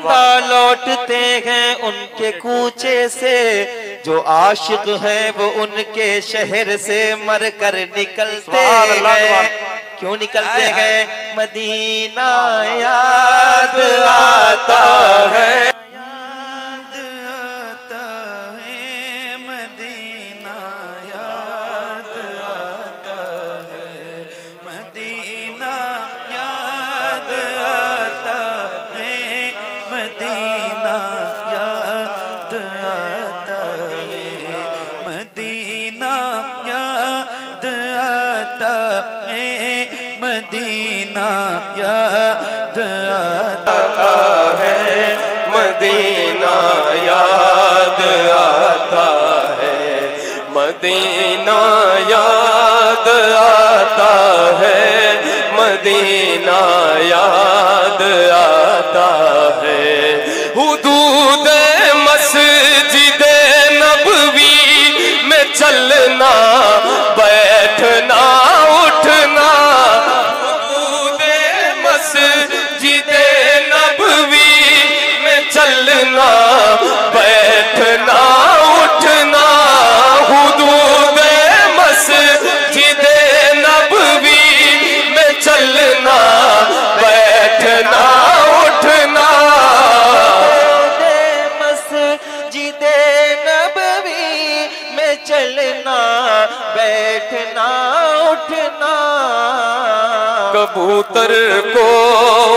बंदा लौटते हैं उनके कूचे से, जो आशिक है वो उनके शहर से मर कर निकलते हैं। क्यों निकलते हैं? मदीना याद आता है, याद आता है, मदीना याद आता है, मदीना याद आता है, मदीना याद आता है, मदीना याद आता है, मदीना याद आता है, मदीना याद आता है, मदीना याद आता है, मदीना याद आता है। हुदूद मस्जिद नबवी में चलना बैठना उठना, हुदूद मस्जिद नबवी में चलना बैठना उठना, हुदूद मस्जिद नबवी में चलना बैठना उठना, मस्जिद नबवी में चलना बैठना उठना। कबूतर को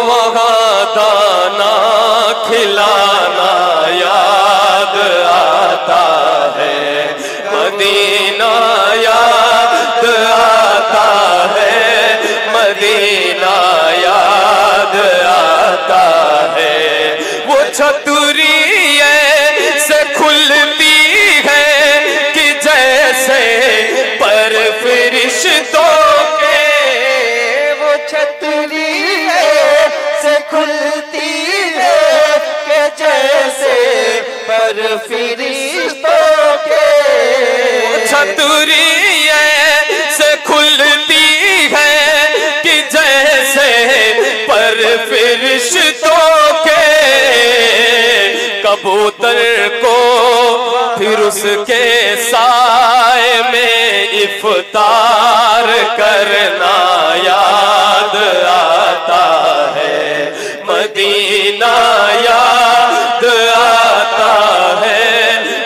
वहाँ दाना खिलाना याद आता है, मदीना याद आता है, मदीना याद आता है। वो छतरी से खुलती है कि जैसे पर फरिश्तों के, वो छतरी से खुलती है कि जैसे पर फरिश्तों के, छतरी से खुलती है कि जैसे पर फरिश्तों के। कबूतर को फिर उसके साए में इफ्तार करना याद आता है, मदीना याद आता है,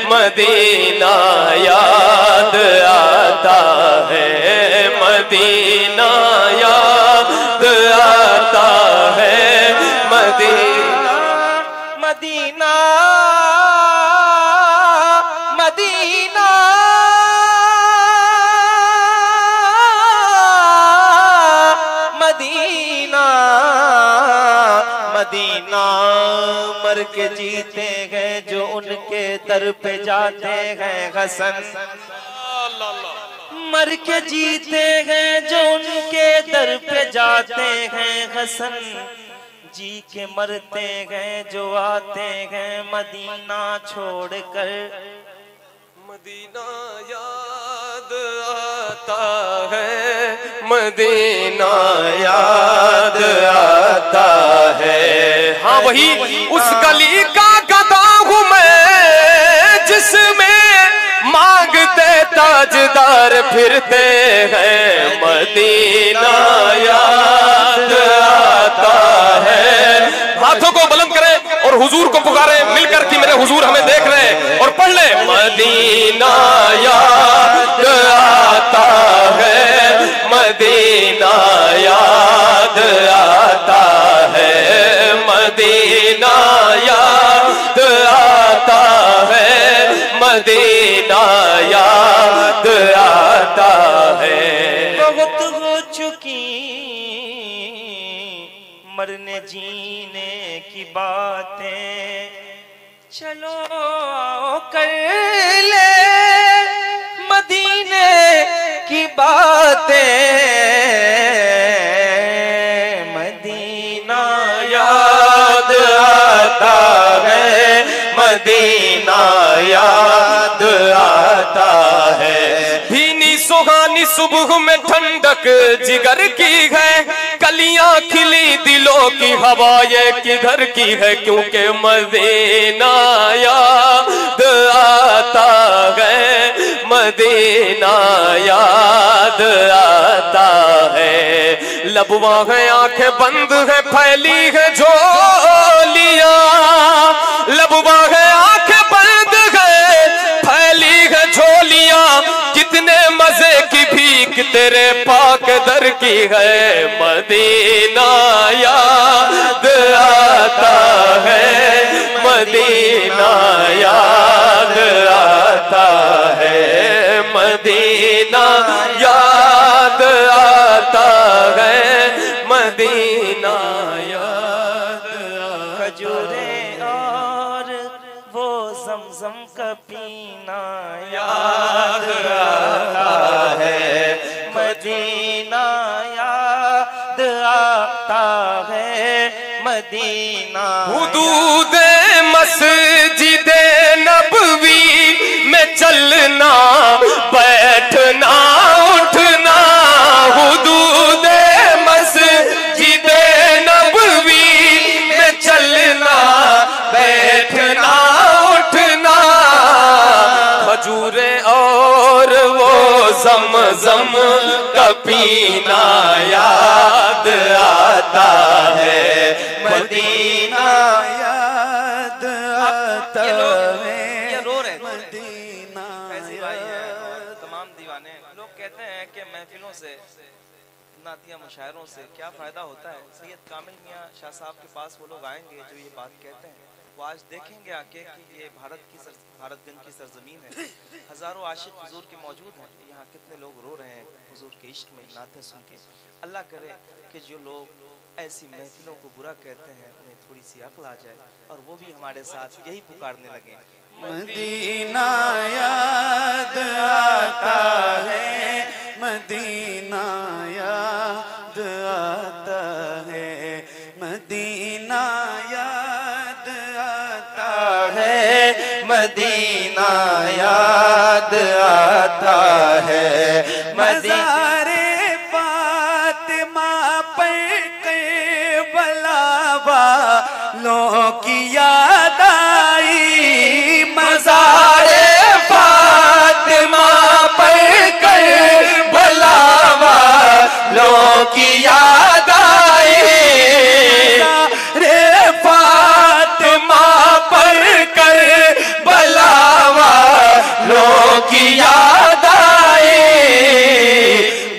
मदीना याद आता है, मदीना याद आता है, मदीना मदीना मदीना मदीना मदीना मर के जीते हैं जो उनके दर पे जाते हैं हसन, मर के जीते हैं जो उनके दर पे जाते हैं हसन, जी के मरते हैं जो आते हैं मदीना छोड़कर। मदीना याद आता है, मदीना याद आता है। हाँ वही उस गली का गदा हूँ मैं जिसमें मांगते ताजदार फिरते हैं, मदीना याद आता है। हाथों को बुलंद करें और हुजूर को पुकारे मिलकर कि मेरे हुजूर हमें देख रहे हैं, और पढ़ ले मदीना याद आता है, मदीना याद आता है, मदीना याद आता है, मदीना याद आता है। बहुत हो चुकी मरने जीने की बातें, चलो आओ कर ले मदीने की बातें, मदीना याद आता है, मदीना याद आता है। भीनी सुहानी सुबह में ठंडक जिगर की है, कलियां खिली दिलों की हवा ये किधर की है, क्योंकि मदीना याद आता है, मदीना याद आता है। लबवा है आंखें बंद है फैली है झोलियां, लबवा है आंखें बंद है फैली है झोलियां, कितने मजे की भीख तेरे पाक दर की है। मदीना याद आता है, मदीना याद आता है, मदीना याद आता है, मदीना याद। खजूरें और वो ज़मज़म का पीना याद आता है, मदीना याद आता है, मदीना। हुदूद मस्जिदे नबवी में चलना बैठना उठना, हुदूद मस्जिदे नबवी में चलना बैठना उठना, खजूरें और वो ज़मज़म का पीना याद आता है, मदीना याद आता है, ये रो रहे थे। मदीना फैज़ी भाई हैं, तमाम दीवाने लोग कहते हैं कि महफिलों से, नातिया मुशायरों से क्या फ़ायदा होता है। सैयद कामिल मियाँ शाह साहब के पास वो लोग आएंगे जो ये बात कहते हैं, वो आज देखेंगे आके कि ये भारतगंज की सरजमीन है, हज़ारों आशिक हुजूर के मौजूद हैं, यहाँ कितने लोग रो रहे हैं हुजूर के इश्क में नाते सुन के। अल्लाह करे कि जो लोग ऐसी महफिलों को बुरा कहते हैं उन्हें थोड़ी सी अक्ल आ जाए और वो भी हमारे साथ यही पुकारने लगे। मदीना याद आता है, मदीना याद आता है, मदीना याद आता है, मदीना याद आता है। मज़ारे फातिमा पर करबला वालों की याद आई, मज़ारे फातिमा पर करबला वालों की याद आई, रे फातिमा पर करबला वालों की याद आई,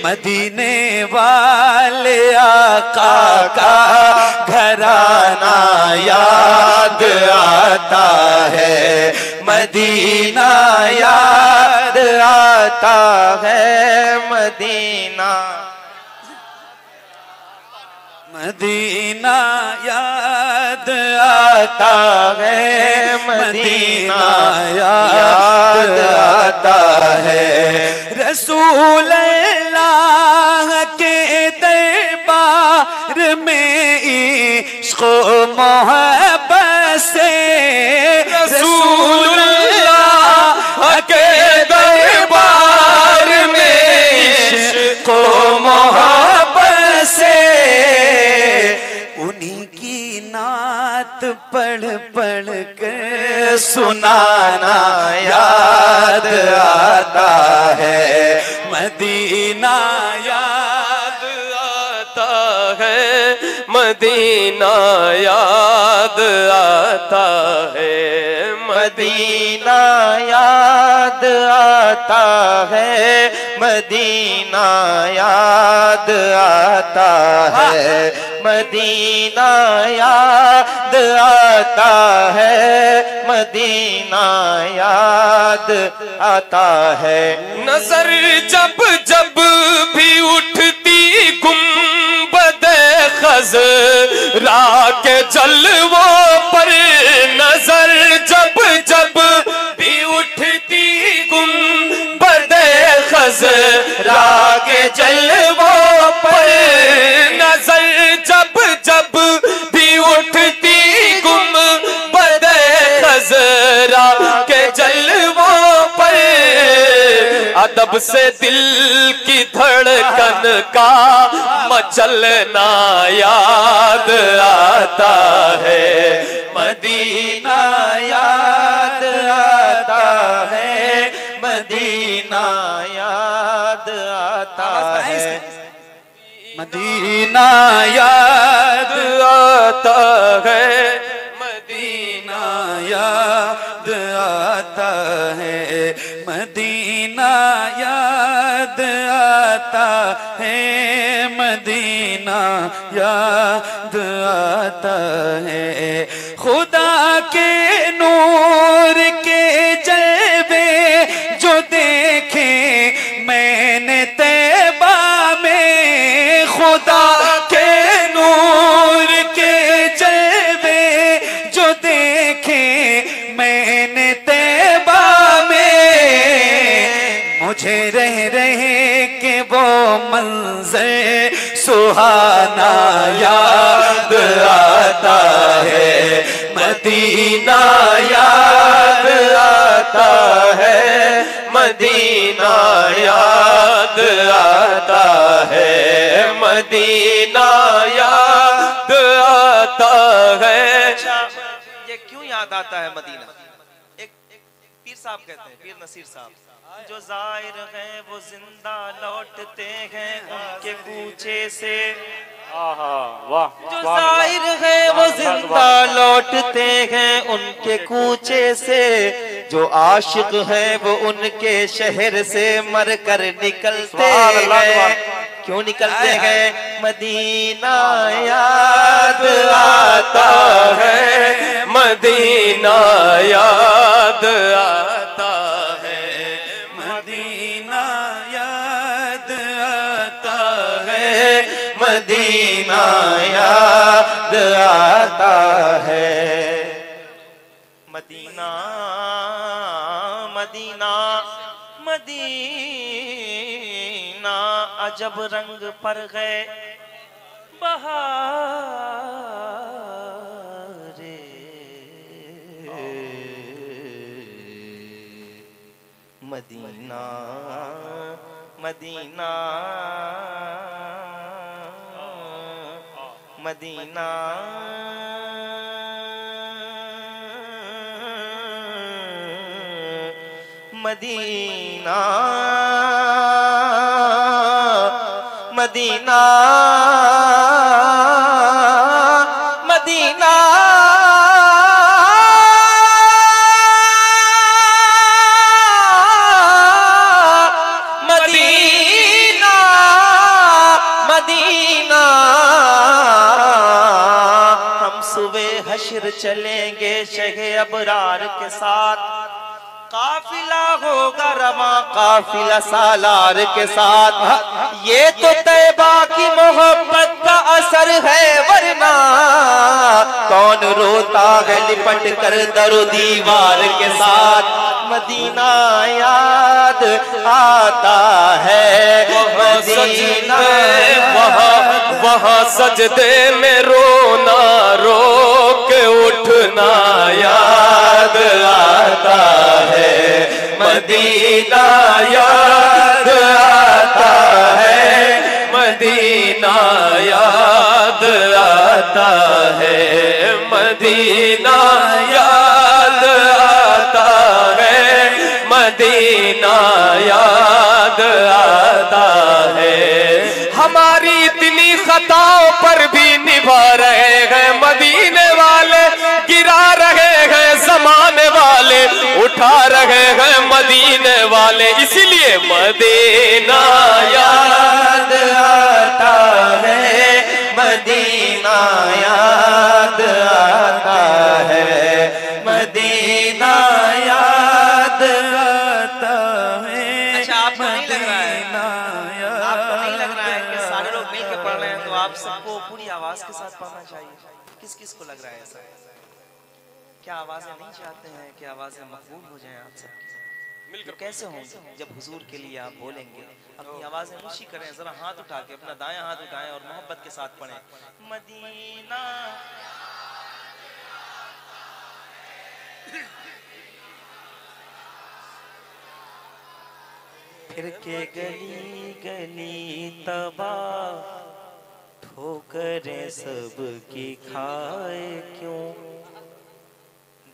मदीने वाले आका का घराना याद आता है, मदीना याद आता है, मदीना। मदीना याद आता है, मदीना याद आता है। रसूल अल्लाह के दरबार में इश्क़ मोहब्बत से, रसूल अल्लाह के दरबार में इश्क़ मोहब्बत से, उन्हीं की नात पढ़ पढ़ कर सुनाना याद आता है, मदीना याद आता है, मदीना याद आता है, मदीना याद आता है, मदीना याद आता है, मदीना याद आता है, मदीना याद आता है। नजर जब जब भी उठती गुंबद खज़रा के जलवों पर, नजर जब जब भी उठती गुंबद खज़रा के जलवों पर, नजर जब जब भी उठती गुंबद खज़रा के जलवों पर, अदब से दिल की धड़कन का मचलना याद आता है, मदीना याद आता है, मदीना याद आता है, मदीना याद आता है, मदीना याद आता है, मदीना याद आता है, मदीना याद आता है। खुदा के नूर के जलवे जो देखे मैंने तैबा में, खुदा के नूर के जलवे जो देखे मैंने तैबा में, मुझे रह के वो मंज़र सुहाना याद आता है, मदीना याद आता है, मदीना याद आता है, मदीना याद आता है। ये क्यों याद आता है मदीना? एक पीर साहब कहते हैं, पीर नसीर साहब, जो जाहिर है वो जिंदा लौटते हैं उनके कूचे से। वाह, जो जाहिर है वो जिंदा लौटते हैं उनके कूचे से, जो आशिक है वो उनके शहर से मर कर निकलते हैं। क्यों निकलते हैं? मदीना याद आता है, मदीना याद आता है, मदीना याद आता है, मदीना याद आता है, मदीना मदीना मदीना अजब रंग पर गए बहारे, मदीना मदीना मदीना मदीना मदीना मदीना मदीना मदीना हम सुबह हश्र चलेंगे शहे अबरार के साथ, काफिला होगा रवा काफिला सालार के साथ। ये तो तैबा की मोहब्बत का असर है, वरना कौन रोता है लिपट कर दरो दीवार के साथ। मदीना याद आता है, मदीना वहाँ सजदे में रोना रो के उठना याद आता है, मदीना याद आता है, मदीना याद आता है, मदीना याद आता है, मदीना याद आता है। हमारी इतनी खताओं पर भी निभा रहे हैं मदीने वाले, गिरा रहे हैं ज़माने वाले, उठा रहे हैं मदीने वाले, इसीलिए मदीना याद आता है, मदीना याद आता है, मदीना याद आता है। अच्छा, आपको नहीं लग रहा है, आपको नहीं लग रहा है कि सारे लोग मिल के पढ़ रहे हैं, तो आप सबको पूरी आवाज के साथ पढ़ना चाहिए। किस किस को लग रहा है ऐसा? क्या आवाजें नहीं चाहते हैं कि आवाजें मकबूल हो जाएं आप सबकी? मिलकर कैसे होंगे जब हुजूर के लिए आप बोलेंगे? अपनी आवाजें ऊंची करें, जरा हाथ उठा के अपना दायां हाथ उठाएं और मोहब्बत के साथ पढ़ें, मदीना फिर के गली गली तबाह, ठोकरें सबकी खाए क्यों।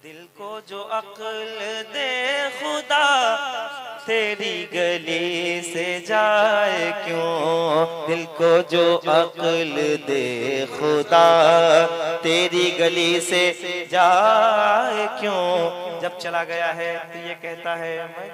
दिल को जो अक्ल दे खुदा, तेरी गली से जाए क्यों। दिल को जो अक्ल दे खुदा, तेरी गली से जाए क्यों। जब चला गया है तो ये कहता है मैं